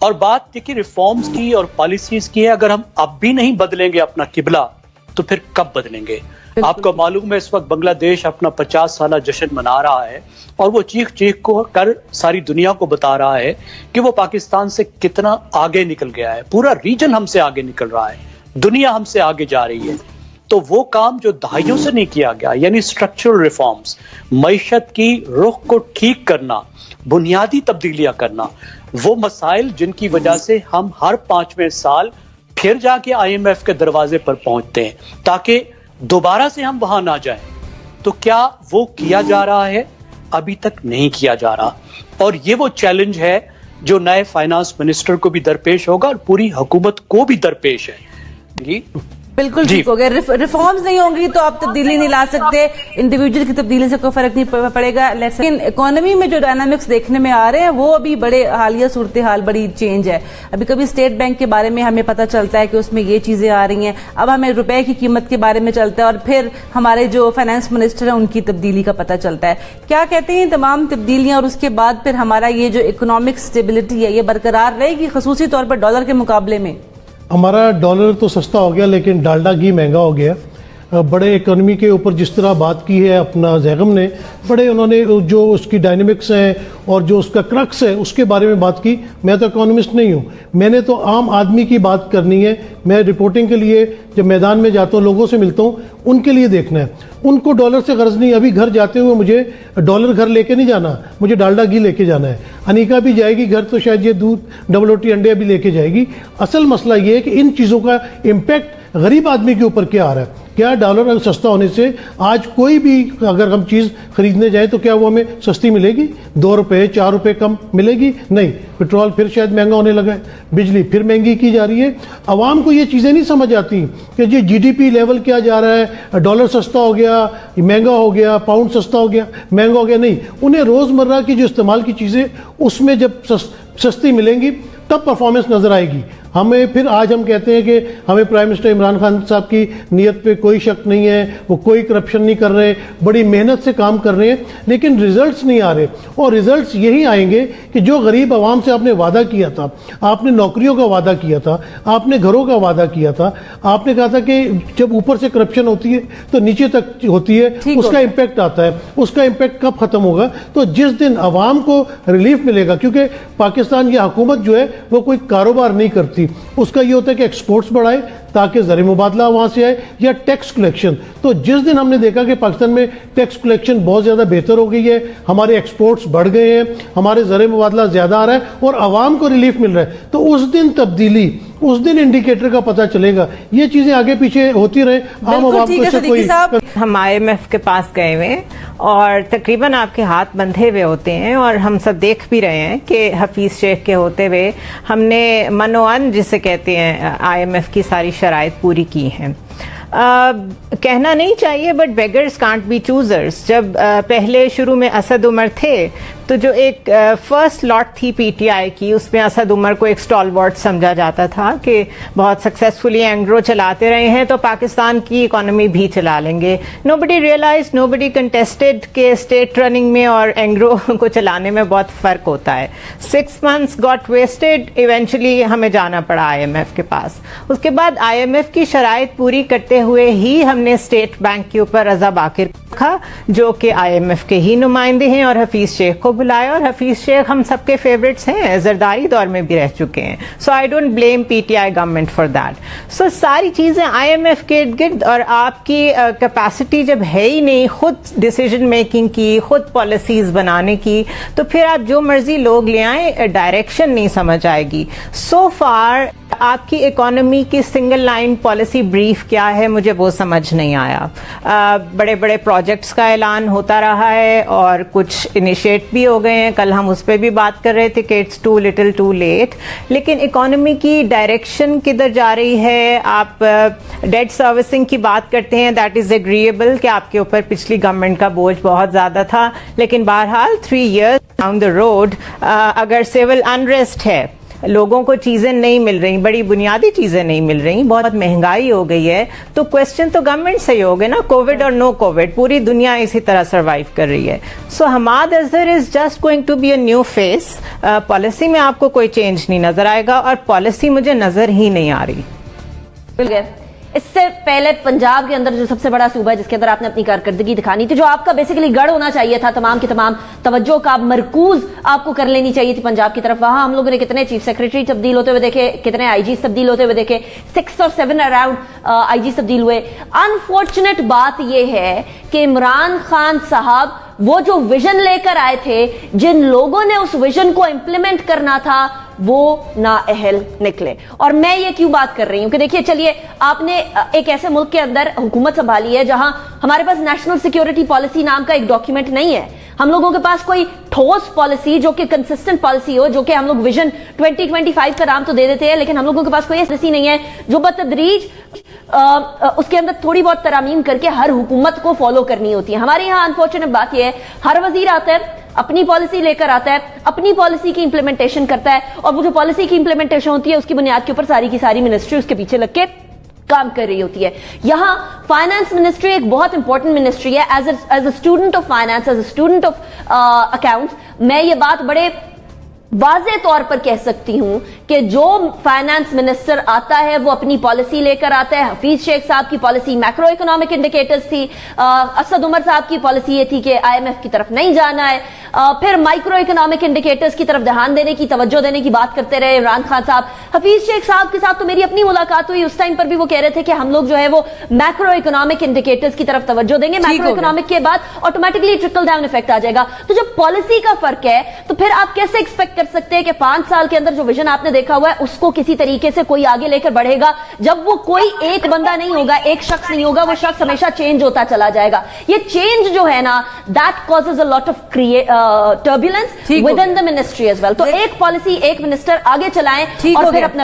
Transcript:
और बात देखिए रिफॉर्म्स की और पॉलिसीज की है, अगर हम अब भी नहीं बदलेंगे अपना किबला तो फिर कब बदलेंगे। आपको मालूम है इस वक्त बांग्लादेश अपना 50 साल जश्न मना रहा है और वो चीख चीख को कर सारी दुनिया को बता रहा है कि वो पाकिस्तान से कितना आगे निकल गया है। पूरा रीजन हमसे आगे निकल रहा है, दुनिया हमसे आगे जा रही है। तो वो काम जो दहाइयों से नहीं किया गया, यानी स्ट्रक्चरल रिफॉर्म्स, मईशत की रुख को ठीक करना, बुनियादी तब्दीलियां करना, वो मसाइल जिनकी वजह से हम हर 5वें साल फिर जाके IMF के दरवाजे पर पहुंचते हैं ताकि दोबारा से हम वहां ना जाएं, तो क्या वो किया जा रहा है? अभी तक नहीं किया जा रहा। और ये वो चैलेंज है जो नए फाइनेंस मिनिस्टर को भी दरपेश होगा और पूरी हुकूमत को भी दरपेश है। जी बिल्कुल ठीक हो गया। रिफॉर्म्स नहीं होंगी तो आप तब्दीली नहीं ला सकते, इंडिविजुअल की तब्दीली से कोई फर्क नहीं पड़ेगा। लेकिन इकोनॉमी में जो डायनामिक्स देखने में आ रहे हैं वो अभी बड़े हालिया सूरत हाल, बड़ी चेंज है। अभी कभी स्टेट बैंक के बारे में हमें पता चलता है कि उसमें ये चीजें आ रही हैं, अब हमें रुपए की कीमत के बारे में चलता है और फिर हमारे जो फाइनेंस मिनिस्टर है उनकी तब्दीली का पता चलता है। क्या कहते हैं तमाम तब्दीलियां और उसके बाद फिर हमारा ये जो इकोनॉमिक स्टेबिलिटी है ये बरकरार रहेगी, खसूसी तौर पर डॉलर के मुकाबले में? हमारा डॉलर तो सस्ता हो गया लेकिन डालडा घी महंगा हो गया। बड़े इकोनॉमी के ऊपर जिस तरह बात की है अपना जैगम ने, बड़े उन्होंने जो उसकी डायनेमिक्स हैं और जो उसका क्रक्स है उसके बारे में बात की। मैं तो इकोनॉमिस्ट नहीं हूँ, मैंने तो आम आदमी की बात करनी है। मैं रिपोर्टिंग के लिए जब मैदान में जाता हूँ, लोगों से मिलता हूँ, उनके लिए देखना है। उनको डॉलर से गर्ज नहीं। अभी घर जाते हुए मुझे डॉलर घर लेके नहीं जाना, मुझे डालडा घी लेके जाना है। अनिका भी जाएगी घर तो शायद ये दूध, डबल रोटी, अंडे भी लेके जाएगी। असल मसला ये है कि इन चीज़ों का इम्पैक्ट गरीब आदमी के ऊपर क्या आ रहा है। क्या डॉलर सस्ता होने से आज कोई भी अगर हम चीज़ खरीदने जाए तो क्या वो हमें सस्ती मिलेगी? 2 रुपये 4 रुपये कम मिलेगी? नहीं। पेट्रोल फिर शायद महंगा होने लगा है, बिजली फिर महंगी की जा रही है। आवाम को ये चीज़ें नहीं समझ आती कि जी GDP लेवल क्या जा रहा है, डॉलर सस्ता हो गया, महंगा हो गया, पाउंड सस्ता हो गया, महंगा हो गया। नहीं, उन्हें रोज़मर्रा की जो इस्तेमाल की चीज़ें उसमें जब सस्ती मिलेंगी तब परफॉर्मेंस नजर आएगी हमें। फिर आज हम कहते हैं कि हमें प्राइम मिनिस्टर इमरान खान साहब की नीयत पे कोई शक नहीं है, वो कोई करप्शन नहीं कर रहे, बड़ी मेहनत से काम कर रहे हैं, लेकिन रिजल्ट्स नहीं आ रहे। और रिजल्ट्स यही आएंगे कि जो गरीब आवाम से आपने वादा किया था, आपने नौकरियों का वादा किया था, आपने घरों का वादा किया था, आपने कहा था कि जब ऊपर से करप्शन होती है तो नीचे तक होती है, उसका इम्पैक्ट आता है। उसका इम्पैक्ट कब खत्म होगा? तो जिस दिन आवाम को रिलीफ मिलेगा, क्योंकि पाकिस्तान की हुकूमत जो है वो कोई कारोबार नहीं करती। उसका ये होता है कि एक्सपोर्ट्स बढ़ाए ताकि ज़र मुबादला वहाँ से आए, या टैक्स कलेक्शन। तो जिस दिन हमने देखा कि पाकिस्तान में टैक्स कलेक्शन बहुत ज़्यादा बेहतर हो गई है, हमारे एक्सपोर्ट्स बढ़ गए हैं, हमारे ज़र मुबादला ज़्यादा आ रहा है और आवाम को रिलीफ मिल रहा है, तो उस दिन तब्दीली, उस दिन इंडिकेटर का पता चलेगा। ये चीज़ें आगे पीछे होती रहे, आम आवाम को इससे कोई। हम IMF के पास गए हुए और तकरीबन आपके हाथ बंधे हुए होते हैं और हम सब देख भी रहे हैं कि हफीज शेख के होते हुए हमने मनोअन जिसे कहते हैं IMF की सारी शराइत पूरी की हैं। कहना नहीं चाहिए but beggars can't be choosers. जब पहले शुरू में असद उमर थे तो जो एक फर्स्ट लॉट थी PTI की, उसमें असद उमर को एक स्टॉलवर्ट समझा जाता था कि बहुत सक्सेसफुली एंग्रो चलाते रहे हैं तो पाकिस्तान की इकोनॉमी भी चला लेंगे। नोबडी रियलाइज, नोबडी कंटेस्टेड के स्टेट रनिंग में और एंग्रो को चलाने में बहुत फ़र्क होता है। 6 months गॉट वेस्टेड, इवेंचुअली हमें जाना पड़ा IMF के पास। उसके बाद IMF की शराइत पूरी करते हुए ही हमने स्टेट बैंक के ऊपर रजा बाकिर रखा जो कि IMF के ही नुमाइंदे हैं और हफीज शेख को बुलाया। और हफीज शेख हम सबके फेवरेट्स हैं, जरदारी दौर में भी रह चुके हैं। So I don't blame PTI government for that. So सारी चीजें IMF के इर्द गिर्द, और आपकी कैपेसिटी जब है ही नहीं खुद डिसीजन मेकिंग की, खुद पॉलिसीज बनाने की, तो फिर आप जो मर्जी लोग ले आए, डायरेक्शन नहीं समझ आएगी। सो फार आपकी इकोनॉमी की सिंगल लाइन पॉलिसी ब्रीफ क्या है, मुझे वो समझ नहीं आया। बड़े बड़े प्रोजेक्ट्स का ऐलान होता रहा है और कुछ इनिशिएट भी हो गए हैं, कल हम उस पर भी बात कर रहे थे कि it's too little too late. लेकिन इकोनॉमी की डायरेक्शन किधर जा रही है? आप डेट सर्विसिंग की बात करते हैं, दैट इज एग्रीएबल कि आपके ऊपर पिछली गवर्नमेंट का बोझ बहुत ज्यादा था, लेकिन बहरहाल 3 years डाउन द रोड अगर सिविल अनरेस्ट है, लोगों को चीजें नहीं मिल रही, बड़ी बुनियादी चीजें नहीं मिल रही, बहुत महंगाई हो गई है, तो क्वेश्चन तो गवर्नमेंट से ही होगा ना, कोविड और नो कोविड, पूरी दुनिया इसी तरह सर्वाइव कर रही है। So Hamad Azhar is just going to be a new face. Policy में आपको कोई चेंज नहीं नजर आएगा और पॉलिसी मुझे नजर ही नहीं आ रही। इससे पहले पंजाब के अंदर जो सबसे बड़ा सूबा है जिसके अंदर आपने अपनी कारकर्दगी दिखानी थी, जो आपका बेसिकली गढ़ होना चाहिए था, तमाम की तमाम तवज्जो का मरकूज आपको कर लेनी चाहिए थी पंजाब की तरफ, वहां हम लोगों ने कितने चीफ सेक्रेटरी तब्दील होते हुए देखे, कितने आईजी तब्दील होते हुए देखे, 6 और 7 अराउंड आईजी तब्दील हुए। अनफॉर्चुनेट बात यह है कि इमरान खान साहब वो जो विजन लेकर आए थे, जिन लोगों ने उस विजन को इंप्लीमेंट करना था, वो नाअहल निकले। और मैं ये क्यों बात कर रही हूं कि देखिए, चलिए आपने एक ऐसे मुल्क के अंदर हुकूमत संभाली है जहां हमारे पास नेशनल सिक्योरिटी पॉलिसी नाम का एक डॉक्यूमेंट नहीं है, हम लोगों के पास कोई ठोस पॉलिसी जो कि कंसिस्टेंट पॉलिसी हो, जो कि हम लोग विजन 2025 का नाम तो दे देते हैं, लेकिन हम लोगों के पास कोई पॉलिसी नहीं है जो बतदरीज उसके अंदर थोड़ी बहुत तरामीम करके हर हुकूमत को फॉलो करनी होती है। हमारे यहाँ अनफॉर्चुनेट बात यह है, हर वजीर आता है, अपनी पॉलिसी लेकर आता है, अपनी पॉलिसी की इंप्लीमेंटेशन करता है, और वो जो पॉलिसी की इंप्लीमेंटेशन होती है उसकी बुनियाद के ऊपर सारी की सारी मिनिस्ट्री उसके पीछे लग के काम कर रही होती है। यहां फाइनेंस मिनिस्ट्री एक बहुत इंपॉर्टेंट मिनिस्ट्री है। As a student of finance, as a student of accounts, मैं ये बात बड़े वाज़े तौर पर कह सकती हूं कि जो फाइनेंस मिनिस्टर आता है वो अपनी पॉलिसी लेकर आता है। हफीज शेख साहब की पॉलिसी मैक्रो इकोनॉमिक इंडिकेटर्स थी, असद उमर साहब की पॉलिसी ये थी कि आईएमएफ की तरफ नहीं जाना है, फिर माइक्रो इकोनॉमिक इंडिकेटर्स की तरफ ध्यान देने की, तवज्जो देने की बात करते रहे इमरान खान साहब। हफीज शेख साहब के साथ तो मेरी अपनी मुलाकात हुई, उस टाइम पर भी वो कह रहे थे कि हम लोग जो है वो मैक्रो इकोनॉमिक इंडिकेटर्स की तरफ तवज्जो देंगे, मैक्रो इकोनॉमिक के बाद ऑटोमेटिकली ट्रिकल डाउन इफेक्ट आ जाएगा। तो जब पॉलिसी का फर्क है तो फिर आप कैसे एक्सपेक्ट कर सकते हैं कि 5 साल के अंदर जो विजन आपने देखा हुआ है उसको किसी तरीके से कोई आगे लेकर बढ़ेगा, जब वो कोई एक बंदा नहीं होगा, एक शख्स नहीं होगा, वो शख्स हमेशा चेंज होता चला जाएगा। ये चेंज जो है ना, that causes a lot of turbulence within the ministry as well. तो एक पॉलिसी एक मिनिस्टर आगे चलाएं और फिर अपना